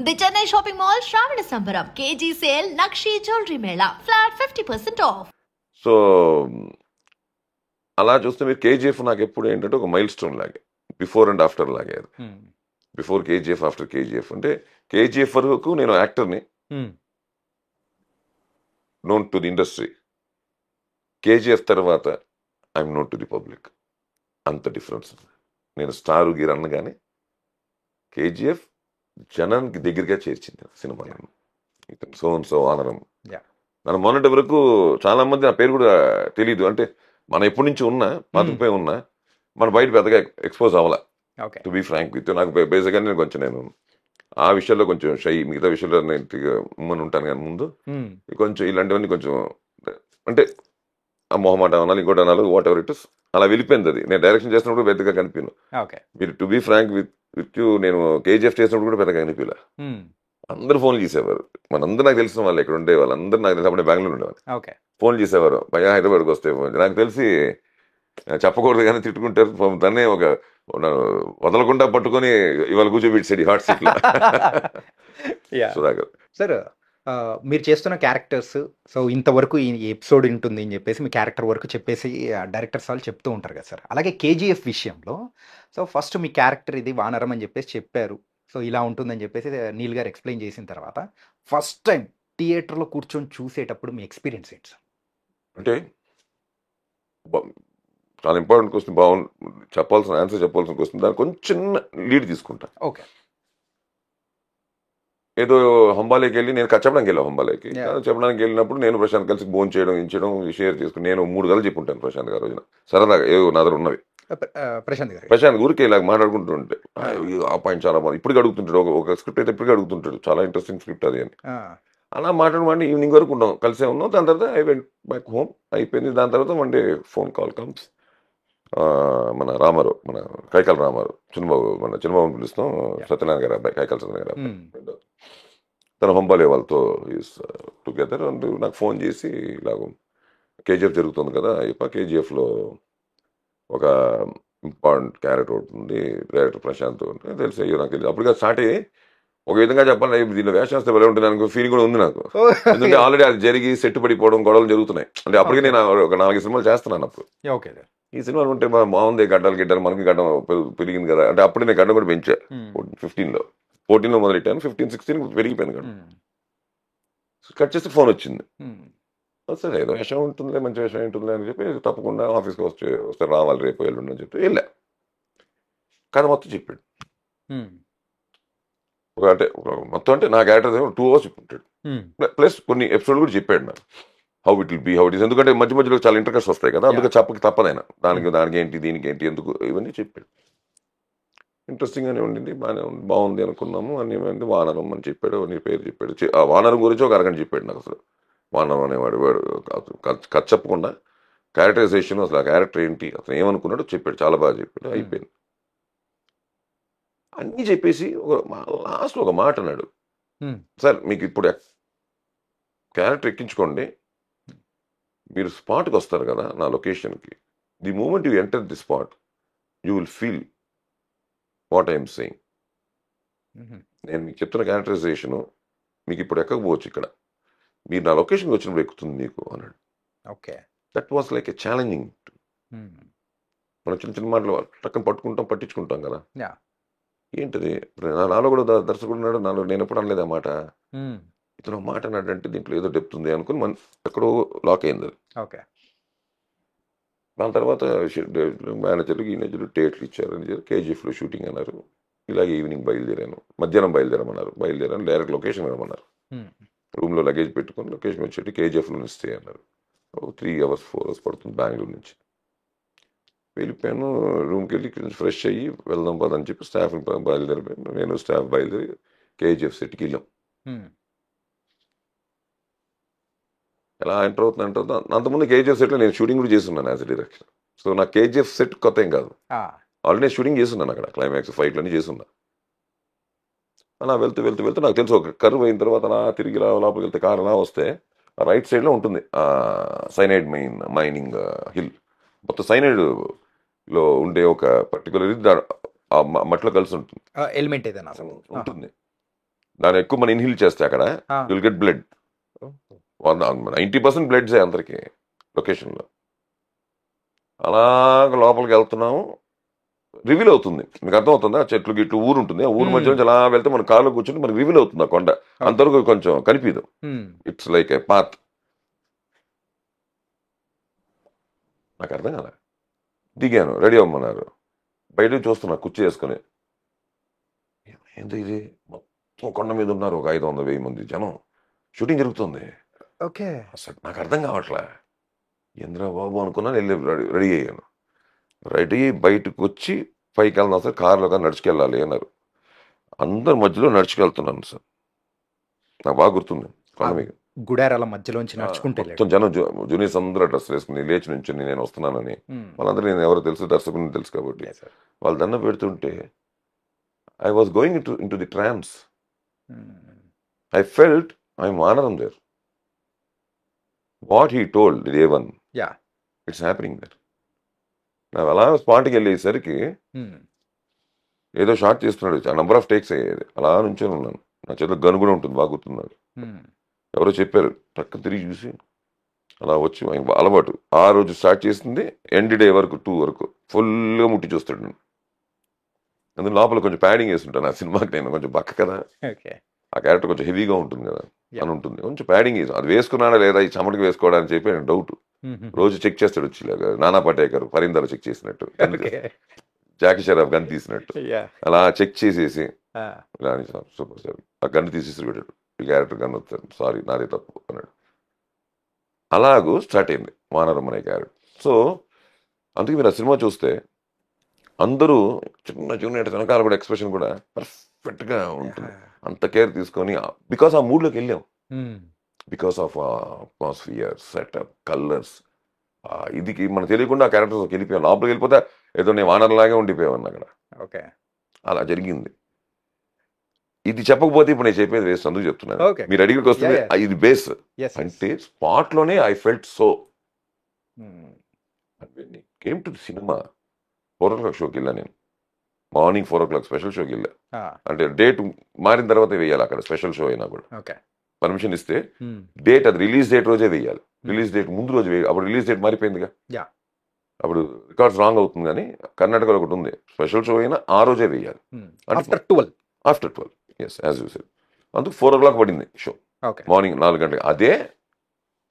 The Chennai shopping mall Shravana Sambaram KG sale నక్షి jewellery mela flat 50% off. So అలా చూస్తే మీరు కేజీఎఫ్ నాకు ఎప్పుడు ఏంటంటే ఒక మైల్ స్టోన్ లాగే, బిఫోర్ అండ్ ఆఫ్టర్ లాగే. అది బిఫోర్ కేజీఎఫ్, ఆఫ్టర్ కేజీఎఫ్. అంటే కేజీఎఫ్ వరకు నేను యాక్టర్ని, known to the industry. KGF తర్వాత I'm known to the public. అంత డిఫరెన్స్. నేను స్టార్ గీర్ అనగానే కేజీఎఫ్ జనానికి దగ్గరగా చేర్చింది సినిమా. సో ఆనరం. నన్ను మొన్నటి వరకు చాలా మంది నా పేరు కూడా తెలీదు. అంటే మనం ఎప్పటి నుంచి ఉన్నా, పాతుకుపోయి ఉన్నా, మన బయట పెద్దగా ఎక్స్పోజ్ అవ్వాల. టు బీ ఫ్రాంక్ విత్ నాకు బేసిక్గా నేను ఆ విషయాల్లో కొంచెం షై, మిగతా విషయాల్లో నేను ఉమ్మని ఉంటాను. కానీ ముందు కొంచెం ఇలాంటివన్నీ కొంచెం అంటే ఆ మొహమాట అనాలి, ఇంకోటి అనాలి, వాట్ ఎవర్ ఇట్ ఇస్, అలా వెళ్ళిపోయింది. అది నేను డైరెక్షన్ చేసినప్పుడు పెద్దగా కనిపించను. మీరు to be frank with you, నేను కేజీఎఫ్ చేసినప్పుడు కూడా పెద్దగా కనిపించలే. అందరూ ఫోన్లు చేసేవారు. మనందరూ నాకు తెలిసిన వాళ్ళు ఇక్కడ ఉండే వాళ్ళు అందరూ నాకు తెలిసి అప్పుడే బెంగళూరు ఉండేవాళ్ళు. ఫోన్ చేసేవారు, భయ హైదరాబాద్కి వస్తే నాకు తెలిసి చెప్పకూడదు కానీ తిట్టుకుంటారు. దాన్నే ఒక వదలకుండా పట్టుకొని ఇవాళ కూర్చోబెట్టి హాట్ సీట్ లో. సుధాకర్ సార్, మీరు చేస్తున్న క్యారెక్టర్స్, సో ఇంతవరకు ఈ ఎపిసోడ్ ఉంటుంది అని చెప్పేసి మీ క్యారెక్టర్ వరకు చెప్పేసి డైరెక్టర్స్ వాళ్ళు చెప్తూ ఉంటారు కదా సార్. అలాగే కేజీఎఫ్ విషయంలో సో ఫస్ట్ మీ క్యారెక్టర్ ఇది వానరం అని చెప్పేసి చెప్పారు. సో ఇలా ఉంటుందని చెప్పేసి నీల్ గారు ఎక్స్ప్లెయిన్ చేసిన తర్వాత ఫస్ట్ టైం థియేటర్లో కూర్చొని చూసేటప్పుడు మీ ఎక్స్పీరియన్స్ ఏంటి సార్? అంటే చాలా ఇంపార్టెంట్ క్వశ్చన్, బాగుంది. చెప్పాల్సిన ఆన్సర్ చెప్పాల్సిన క్వశ్చన్, దానికి కొంచెం లీడ్ తీసుకుంటా. ఓకే. ఏదో హంబాలేకి వెళ్ళి నేను చెప్పడానికి వెళ్ళాను. హంబాలేకి చెప్పడానికి వెళ్ళినప్పుడు నేను ప్రశాంత్ కలిసి భోజనం చేయడం షేర్ చేసుకుని నేను 3 గంటలు చెప్పుంటాను ప్రశాంత్ గారు రోజున. సరదాగా ఏదో నా దగ్గర ఉన్నవి ప్రశాంత్ ఊరికి ఇలాగ మాట్లాడుకుంటుంటే ఆ పాయింట్ చాలా బాగుంది. ఇప్పటికి అడుగుతుంటాడు, ఒక స్క్రిప్ట్ అయితే ఇప్పటికీ అడుగుతుంటాడు, చాలా ఇంట్రెస్టింగ్ స్క్రిప్ట్ అది అని. అలా మాట్లాడమంటే ఈవినింగ్ వరకు ఉన్నాం, కలిసే ఉన్నాం. దాని తర్వాత ఐ వెంట్ బ్యాక్ హోమ్, అయిపోయింది. దాని తర్వాత one day phone call comes. మన రామారావు, మన కైకాల రామారావు, చిన్నబాబు, మన చిన్నబాబుని పిలుస్తాం, సత్యనారాయణ గారు అబ్బాయి, కైకాల సత్యనారాయణ గారు అబ్బాయి. తన హంబాలే వాళ్ళతో ఈస్ టుగెదర్. అండ్ నాకు ఫోన్ చేసి ఇలాగ కేజీఎఫ్ జరుగుతుంది కదా, కేజీఎఫ్లో ఒక ఇంపార్టెంట్ క్యారెక్టర్ అవుతుంది, డైరెక్టర్ ప్రశాంత్ తెలిసి. అయ్యో నాకు తెలియదు అప్పటిగా స్టార్ట్ అయ్యి ఒక విధంగా చెప్పాలి, దీనిలో వేషం వస్తే భలే ఉంటుంది అనుకో ఫీలింగ్ కూడా ఉంది నాకు. ఎందుకంటే ఆల్రెడీ అది జరిగి సెట్ పడిపోవడం, గొడవలు జరుగుతున్నాయి. అంటే అప్పటికే నేను ఒక 4 సినిమాలు చేస్తున్నాను అప్పుడు. ఈ సినిమాలు ఉంటే బాగుంది, గడ్డలు మనకి గడ్డం పెరిగింది కదా. అంటే అప్పుడే నేను గడ్డం కూడా పెంచా. 14లో మొదలెట్టాను, 15, 16 పెరిగిపోయాను గడ్డం. కట్ చేస్తే ఫోన్ వచ్చింది. సరే ఏదో విషయం ఉంటుందిలే, మంచి విషయం ఉంటుందిలే అని చెప్పి తప్పకుండా ఆఫీస్కి వస్తే రావాలి రేపు ఎల్లుండి అని చెప్పి వెళ్ళా. కథ మొత్తం చెప్పాడు. అంటే మొత్తం అంటే నా క్యారెక్టర్ 2 hours చెప్పుంటాడు. ప్లస్ కొన్ని ఎపిసోడ్ కూడా చెప్పాడు నాకు, how it will be, how it is. ఎందుకంటే మధ్య మధ్యలో చాలా ఇంటర్కస్ట్ వస్తాయి కదా, అందుకే చెప్పక తప్పదైనా. దానికి ఏంటి, దీనికి ఏంటి, ఎందుకు, ఇవన్నీ చెప్పాడు. ఇంట్రెస్టింగ్గానే ఉండింది, బాగుంది అనుకున్నాము. అన్ని వానరం అని చెప్పాడు, నీ పేరు చెప్పాడు. ఆ వానరం గురించి ఒక అరగంట చెప్పాడు నాకు. అసలు వానరం అనేవాడు కథ చెప్పకుండా క్యారెక్టరైజేషన్, అసలు ఆ క్యారెక్టర్ ఏంటి, అసలు ఏమనుకున్నాడో చెప్పాడు. చాలా బాగా చెప్పాడు. అయిపోయింది. అన్నీ చెప్పేసి లాస్ట్లో ఒక మాట అన్నాడు, సార్ మీకు ఇప్పుడు క్యారెక్టర్ ఎక్కించుకోండి, మీరు స్పాట్కి వస్తారు కదా నా లొకేషన్కి, the moment you enter the spot you will feel what I'm saying. నేను మీకు చెప్తున్న క్యారెక్టరైజేషను మీకు ఇప్పుడు ఎక్కకపోవచ్చు, ఇక్కడ మీరు నా లొకేషన్కి వచ్చినప్పుడు ఎక్కుతుంది మీకు అన్నాడు. Okay. That was like a challenging. మనం చిన్న చిన్న మాటలు టక్కన పట్టించుకుంటాం కదా. ఏంటిది నాలో కూడా దర్శకుడు ఉన్నాడు, నాలో నేను ఎప్పుడు అనలేదు ఆ మాట. ఇతను మాట అన్నాడంటే దీంట్లో ఏదో డెప్త్ ఉంది అనుకుని ఎక్కడో లాక్ అయింది అది. ఓకే. దాని తర్వాత మేనేజర్లు ఈనేజర్లు డేట్లు ఇచ్చారు, కేజీఎఫ్లో షూటింగ్ అన్నారు. ఇలాగే ఈవినింగ్ బయలుదేరాను, మధ్యాహ్నం బయలుదేరాను. డైరెక్ట్ లొకేషన్ వెళ్ళమన్నారు. రూమ్లో లగేజ్ పెట్టుకొని లొకేషన్ వచ్చేటి కేజీఎఫ్లో స్టే అన్నారు. 3 hours 4 hours పడుతుంది బెంగళూరు నుంచి. వెళ్ళిపోయాను. రూమ్కి వెళ్ళి ఫ్రెష్ అయ్యి వెళ్దాం పదని చెప్పి స్టాఫ్ని బయలుదేరిపోయాను. నేను స్టాఫ్ బయలుదేరి కేజీఎఫ్ సెట్కి వెళ్ళాం. ఎలా ఎంటర్ అవుతుంది. అంతకుముందు కేజీఎఫ్ సెట్లో నేను షూటింగ్ కూడా చేస్తున్నాను యాజ్ ఎ డైరెక్టర్. సో నాకు కేజీఎఫ్ సెట్ కొత్త ఏం కాదు, ఆల్రెడీ నేను షూటింగ్ చేస్తున్నాను అక్కడ. క్లైమాక్స్ ఫైట్లన్నీ చేస్తున్నా. అలా వెళ్తూ నాకు తెలుసు ఒక కర్వ్ అయిన తర్వాత అలా తిరిగి లోపలికి వెళ్తే కారు అలా వస్తే రైట్ సైడ్లో ఉంటుంది సైనైడ్ మైనింగ్ హిల్. మొత్తం సైనైడ్లో ఉండే ఒక పర్టికులర్ ఇది మట్టిలో కలిసి ఉంటుంది, ఎలిమెంట్ ఏదైనా ఉంటుంది. దాని ఎక్కువ మనం ఇన్హీల్ చేస్తే అక్కడ విల్ గెట్ బ్లడ్. 90% బ్లడ్సే అందరికి లొకేషన్లో. అలాగ లోపలికి వెళ్తున్నాము, రివీల్ అవుతుంది. మీకు అర్థమవుతుందా? చెట్లు గిట్లు ఊరు ఉంటుంది, ఆ ఊరు మధ్య నుంచి అలా వెళ్తే మన కాళ్ళు కూర్చుంటే మనకి రివీల్ అవుతుంది ఆ కొండ. అంతవరకు కొంచెం కనిపించదు, ఇట్స్ లైక్ ఏ పాత్. నాకు అర్థం కదా. దిగాను, రెడీ అవ్వమన్నారు. బయట చూస్తున్నా కుర్చీ వేసుకుని, ఏంటి ఇది మొత్తం కొండ మీద ఉన్నారు ఒక 500-1000 మంది జనం, షూటింగ్ జరుగుతుంది. ఓకే, అసలు నాకు అర్థం కావట్లే, ఏంద్రా బాబు అనుకున్నాను. వెళ్ళి రెడీ అయ్యాను. రెడీ బయటకు వచ్చి పైకి వెళ్దాం సార్, కారులో కానీ నడుచుకెళ్ళాలి అన్నారు. అందరి మధ్యలో నడుచుకెళ్తున్నాను సార్. నాకు బాగా గుర్తుంది. కొండ మీద గుడారాల మధ్యలోంచి నడుచుకుంటే మొత్తం జనం, జూనియర్స్ అందరూ డ్రెస్ వేసుకుని లేచి నుంచి నేను వస్తున్నానని. వాళ్ళందరూ నేను ఎవరో తెలుసు, దర్శకుని తెలుసు కాబట్టి వాళ్ళు దండం పెడుతుంటే I was going in to the trance. I felt I'm వానరం there. What he told day one, it's happening there. నాకు అలా స్పాట్కి వెళ్ళేసరికి ఏదో షార్ట్ చేస్తున్నాడు, ఆ నెంబర్ ఆఫ్ టేక్స్ అయ్యేది. అలా నుంచొని ఉన్నాను, నా చేతిలో గన్ కూడా ఉంటుంది, బాగా గుర్తున్నాడు. ఎవరో చెప్పారు, పక్కన తిరిగి చూసి అలా వచ్చి అలవాటు. ఆ రోజు స్టార్ట్ చేసింది ఎండ్ డే వరకు 2 వరకు ఫుల్గా ముట్టి చూస్తాడు నేను. అందులో లోపల కొంచెం ప్యాడింగ్ వేస్తుంటాను. ఆ సినిమాకి నేను కొంచెం బక్క కదా, ఆ క్యారెక్టర్ కొంచెం హెవీగా ఉంటుంది కదా అని ఉంటుంది, కొంచెం ప్యాడింగ్ వేసి అది వేసుకున్నాడా లేదా ఈ చమటకి వేసుకోవడానికి చెప్పి నేను డౌట్. రోజు చెక్ చేస్తాడు వచ్చి, నానా పటేకర్ పరీందర్ చెక్ చేసినట్టు, జాకీ షరాఫ్ గన్ తీసినట్టు అలా చెక్ చేసేసి సూపర్ సార్ ఆ గన్ను తీసేసి పెట్టాడు. ఈ క్యారెక్టర్ గన్ వస్తాడు, సారీ నాదే తప్పు అన్నాడు. అలాగూ స్టార్ట్ అయింది వానరం అనే క్యారెక్టర్. సో అందుకే మీరు ఆ సినిమా చూస్తే అందరూ చిన్న జూనియర్ వెనకాల కూడా ఎక్స్ప్రెషన్ కూడా పర్ఫెక్ట్గా ఉంటుంది. అంత కేర్ తీసుకొని, బికాస్ ఆ మూడ్లోకి వెళ్ళాం, because of atmosphere, setup, colours. ఇదికి మనకు తెలియకుండా ఆ క్యారెక్టర్స్ వెళ్ళిపోయాం. లోపలికి వెళ్ళిపోతే ఏదో నేను వానర్లాగే ఉండిపోయాను అక్కడ. ఓకే, అలా జరిగింది. ఇది చెప్పకపోతే ఇప్పుడు నేను చెప్పేది వేస్ట్, అందుకు చెప్తున్నాను. మీరు అడిగికి వస్తే ఇది బేస్ అంటే స్పాట్ లోనే I felt so. Came to cinema 4 o'clock షోకి వెళ్ళా నేను. మార్నింగ్ 4 o'clock స్పెషల్ షోకి వెళ్ళా. అంటే డేట్ మారిన తర్వాత వేయాలి అక్కడ స్పెషల్ షో అయినా కూడా. పర్మిషన్ ఇస్తే డేట్, అది రిలీజ్ డేట్ రోజే వేయాలి. రిలీజ్ డేట్ ముందు రోజు వేయాలి. అప్పుడు రిలీజ్ డేట్ మారిపోయిందిగా, అప్పుడు రికార్డ్స్ రాంగ్ అవుతుంది. కానీ కర్ణాటకలో ఒకటి ఉంది, స్పెషల్ షో అయినా ఆ రోజే వేయాలి. After 12 yes as you said. అందుకు 4 o'clock పడింది షో, మార్నింగ్ 4 గంటలకు. అదే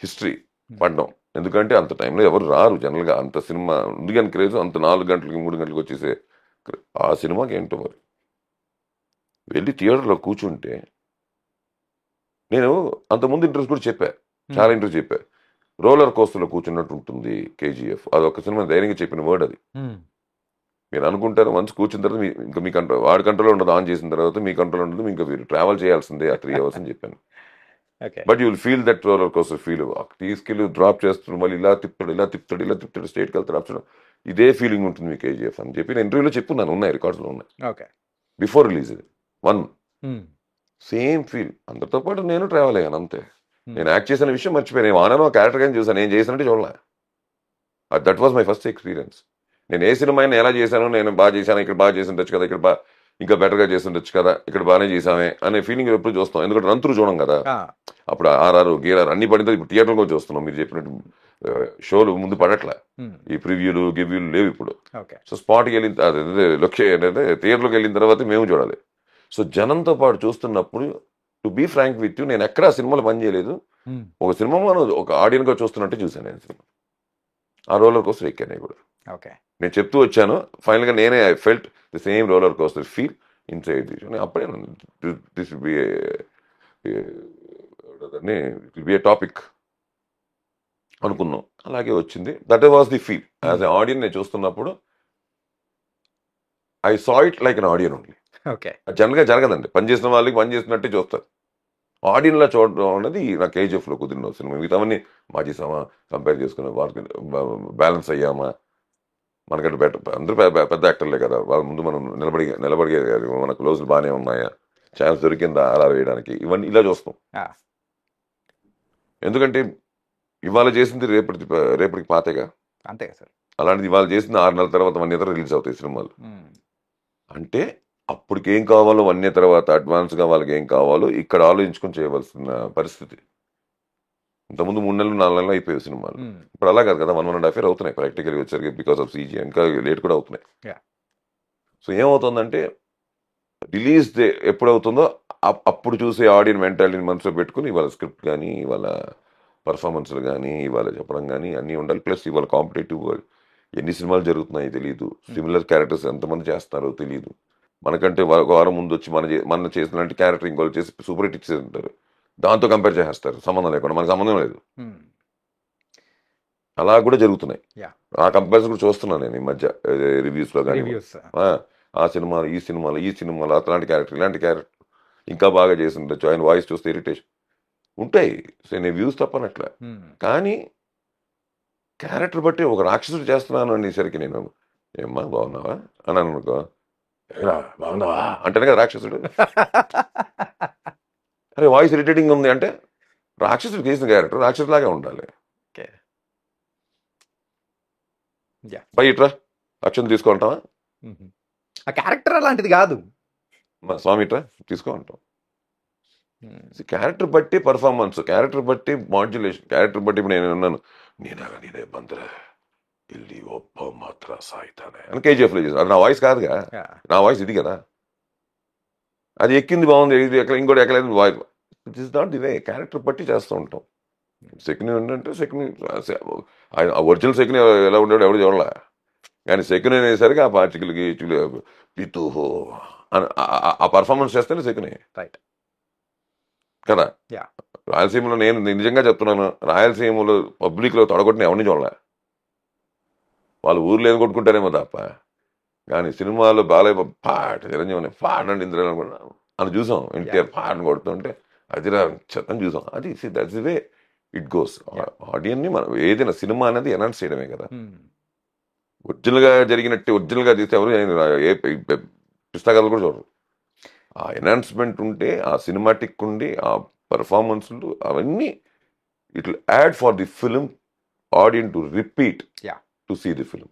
హిస్టరీ పడ్డం. ఎందుకంటే అంత టైంలో ఎవరు రారు జనరల్గా, అంత సినిమా ఉంది కానీ క్రేజ్, అంత 4 గంటలకి 3 గంటలకు వచ్చేసే ఆ సినిమాకి ఏంటో మరి. వెళ్ళి థియేటర్లో కూర్చుంటే నేను అంతకుముందు ఇంటర్వ్యూస్ కూడా చెప్పా, చాలా ఇంటర్వ్యూస్ చెప్పా, రోలర్ కోస్టర్లో కూర్చున్నట్టు ఉంటుంది కేజీఎఫ్. అది ఒక సినిమా ధైర్యంగా చెప్పిన వర్డ్ అది. మీరు అనుకుంటారు వన్స్ కూర్చున్న తర్వాత ఇంకా మీ కంట్రోల్, వాడి కంట్రోల్ ఉండదు, ఆన్ చేసిన తర్వాత మీ కంట్రోల్ ఉండదు, ఇంకా మీరు ట్రావెల్ చేయాల్సిందే ఆ 3 hours అని చెప్పాను. But you will feel that roller coaster feel. తీసుకెళ్ళి డ్రాప్ చేస్తున్నాడు, మళ్ళీ ఇలా తిప్పుతాడు స్టేట్కి వెళ్తాడు, అప్పుడు ఇదే ఫీలింగ్ ఉంటుంది మీ కేజీఎఫ్ అని చెప్పి నేను ఇంటర్వ్యూలో చెప్పున్నాను, ఉన్నాయి రికార్డ్స్లో ఉన్నాయి. Before release 1 same feel. అందరితో పాటు నేను ట్రావెల్ అయ్యాను అంతే. నేను యాక్ట్ చేసిన విషయం మర్చిపోయాను, నేను ఆనో క్యారెక్టర్ కానీ చూసాను, నేను చేసినట్టు చూడలే. That was my first experience. నేను ఏ సినిమా అయినా ఎలా చేశాను, నేను బాగా చేశాను, ఇక్కడ బాగా చేసి ఉండొచ్చు కదా, ఇక్కడ ఇంకా బెటర్గా చేసి ఉండొచ్చు కదా, ఇక్కడ బాగానే చేసామే అనే ఫీలింగ్ ఎప్పుడు చూస్తాం. ఎందుకంటే రంతులు చూడం కదా, అప్పుడు ఆర్ఆర్ గీరారు అన్ని పడిన ఇప్పుడు థియేటర్లో కూడా చూస్తున్నాం. మీరు చెప్పినట్టు షోలు ముందు పడట్లే, ఈ ప్రివ్యూలు గివ్యూలు లేవు ఇప్పుడు. సో స్పాట్కి వెళ్ళిన థియేటర్లోకి వెళ్ళిన తర్వాత మేము చూడాలి. సో జనంతో పాటు చూస్తున్నప్పుడు to be frank with you, నేను ఎక్కడ సినిమాలో పని చేయలేదు. ఒక సినిమా మనం ఒక ఆడియన్స్ గా చూస్తున్నట్టు చూసాను నేను సినిమా. ఆ రోలర్ కోస్టర్ ఎక్కాను కూడా. నేను చెప్తూ వచ్చాను, ఫైనల్ గా నేనే I felt the same roller coaster feel inside the show. అప్పుడే this will be a topic అనుకున్నాం. అలాగే వచ్చింది. That was the feel as a audience. నేను చూస్తున్నప్పుడు I saw it like an audience only. జనరల్గా జరగదండి, పని చేసిన వాళ్ళకి పని చేసినట్టే చూస్తారు. ఆడియన్లా చూడడం అనేది నా కేజీఎఫ్లో కుదిరిన సినిమా. మిగతావన్నీ చేసామా, కంపేర్ చేసుకుని వారికి బ్యాలెన్స్ అయ్యామా, మనకంటే బెటర్. అందరూ పెద్ద యాక్టర్లే కదా, వాళ్ళ ముందు మనం నిలబడి మన క్లోజ్లు బాగానే ఉన్నాయా, ఛాన్స్ దొరికిందా అలా వేయడానికి, ఇవన్నీ ఇలా చూస్తాం. ఎందుకంటే ఇవాళ చేసింది రేపటికి పాతేగా, అంతే సార్. అలాంటిది ఇవాళ చేసింది 6 నెలల తర్వాత 1 year రిలీజ్ అవుతాయి సినిమాలు. అంటే అప్పటికి ఏం కావాలో 1 year తర్వాత అడ్వాన్స్గా వాళ్ళకి ఏం కావాలో ఇక్కడ ఆలోచించుకొని చేయవలసిన పరిస్థితి. ఇంతకుముందు 3 నెలలు 4 నెలలు అయిపోయాయి సినిమాలు. ఇప్పుడు అలా కాదు కదా, 1.5 year అవుతున్నాయి ప్రాక్టికల్గా వచ్చరికి, బికాస్ ఆఫ్ సీజీ ఇంకా లేట్ కూడా అవుతున్నాయి. సో ఏమవుతుందంటే రిలీజ్ డే ఎప్పుడవుతుందో అప్పుడు చూసే ఆడియన్ మెంటాలిటీని మనసులో పెట్టుకుని ఇవాళ స్క్రిప్ట్ కానీ, ఇవాళ పర్ఫార్మెన్స్లు కానీ, ఇవాళ చెప్పడం కానీ అన్నీ ఉండాలి. ప్లస్ ఇవాళ కాంపిటేటివ్ వరల్డ్, ఎన్ని సినిమాలు జరుగుతున్నాయో తెలియదు, సిమిలర్ క్యారెక్టర్స్ ఎంతమంది చేస్తున్నారో తెలియదు. మనకంటే ఒక వారం ముందు వచ్చి మన చేసినలాంటి క్యారెక్టర్ ఇంకోళ్ళు చేసి సూపర్ హిట్ ఇచ్చేసి ఉంటారు, దాంతో కంపేర్ చేసేస్తారు సంబంధం లేకుండా. మనకు సంబంధం లేదు. అలా కూడా జరుగుతున్నాయి. ఆ కంపారిజన్ కూడా చూస్తున్నాను నేను ఈ మధ్య రివ్యూస్లో కానీ. ఆ సినిమాలు ఈ సినిమాలు అట్లాంటి క్యారెక్టర్ ఇలాంటి క్యారెక్టర్ ఇంకా బాగా చేసి ఉండొచ్చు, ఆయన వాయిస్ చూస్తే ఇరిటేషన్ ఉంటాయి. సో నేను వ్యూస్ తప్పనట్లా, కానీ క్యారెక్టర్ బట్టి ఒక రాక్షసుడు చేస్తున్నాను అనేసరికి నేను ఏమ్మా బాగున్నావా అని అనుకో, బాగున్నావా అంటేనే కదా రాక్షసుడు. అరే వాయిస్ ఇరిటేటింగ్ ఉంది అంటే రాక్షసుడు చేసిన క్యారెక్టర్ రాక్షసులాగే ఉండాలి. బై ఇట్రా అక్షం తీసుకుంటావా, ఆ క్యారెక్టర్ అలాంటిది కాదు, స్వామి ఇట్రా తీసుకో అంటాం. క్యారెక్టర్ బట్టి పర్ఫార్మెన్స్, క్యారెక్టర్ బట్టి మాడ్యులేషన్, క్యారెక్టర్ బట్టి ఇప్పుడు నేను ఉన్నాను నేనే బంద్ర ఇల్లి ఒప్ప మాత్ర సాయితానే అని కేజీఎఫ్లో చేసాను. అది నా వాయిస్ కాదుగా, నా వాయిస్ ఇది కదా. అది ఎక్కింది బాగుంది, ఇది ఇంకోటి ఎక్కలేదు voice. It is not the way. Character బట్టి చేస్తూ ఉంటాం. సెకండ్ ఏంటంటే ఒరిజినల్ సెకండ్ ఎలా ఉండేవాడు ఎవరు చూడాల, కానీ సెకండ్ అనేసరికి ఆ పార్టికల్కి పితుహో అని ఆ పర్ఫార్మెన్స్ చేస్తేనే సెకండ్ రైట్ కదా. రాయలసీమలో నేను నిజంగా చెప్తున్నాను, రాయలసీమలో పబ్లిక్లో తొడగొట్టిన ఎవరిని చూడాల, వాళ్ళు ఊర్లో ఏం కొట్టుకుంటారేమో తప్ప, కానీ సినిమాలో బాలయ్య పాట చిరంజీవి పాట అంటే ఇంద్ర అని చూసాం, ఎన్టీఆర్ పాటను కొడుతుంటే అది చెత్తని చూసాం. అది that's the way it goes. ఆడియన్ని మనం ఏదైనా సినిమా అనేది ఎనౌన్స్ చేయడమే కదా. ఒరిజినల్గా జరిగినట్టు ఒరిజినల్గా తీస్తే ఎవరు ఏ పుస్తకాలు కూడా చూడరు. ఆ ఎనౌన్స్మెంట్ ఉంటే, ఆ సినిమాటిక్ ఉండి, ఆ పర్ఫార్మెన్స్లు అవన్నీ it will add for the film audience to repeat to see the film.